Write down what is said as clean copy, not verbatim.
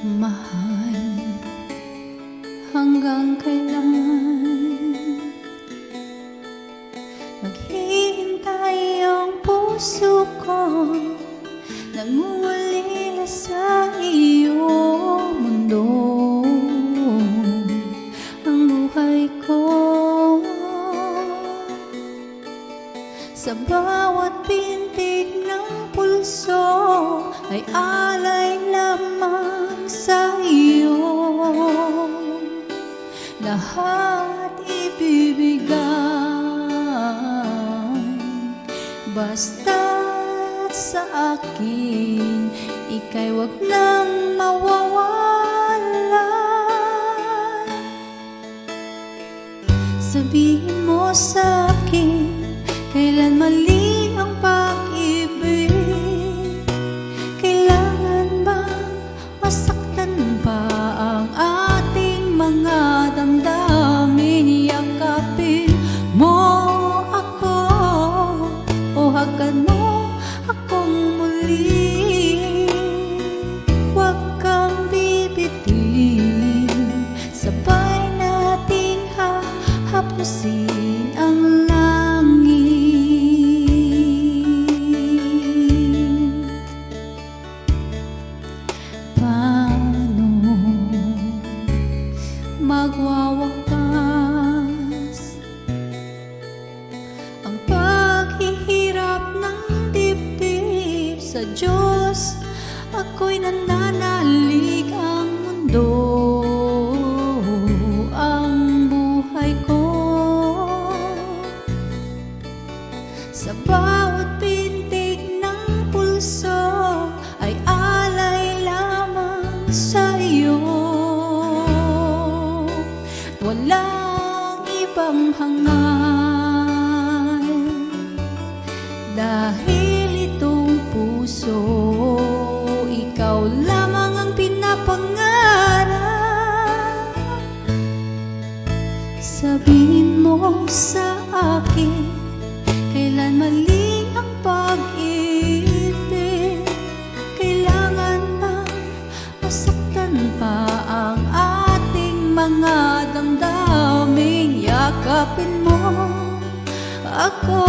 Mahal, hanggang kailan maghihintay ang puso ko, nangungulila sa iyong mundo. Ang buhay ko sa bawat pintig ng pulso ay alay lamang sa iyo. Lahat ibibigay, basta't sa akin ika'y wag nang mawawala. Sabihin mo sa akin kailan mali ang pag-ibig. Kailangan bang masaktan pa ang ating mga damdamin? Yakapin mo ako o hagan mo akong muli. Huwag kang bibitin, sabay nating hahapusin ang magwawakas ang paghihirap ng dibdib. Sa Diyos ako'y nananalig, ang mundo ang buhay ko. Sa bawat pintig ng pulso ay alay lamang sa iyo. Walang ibang hangal, dahil itong puso ikaw lamang ang pinapangarap. Sabihin mo sa akin kailan mali ang pag-ibig. Kailangan bang masaktan pa ang ating mga damdamin? Yakapin mo ako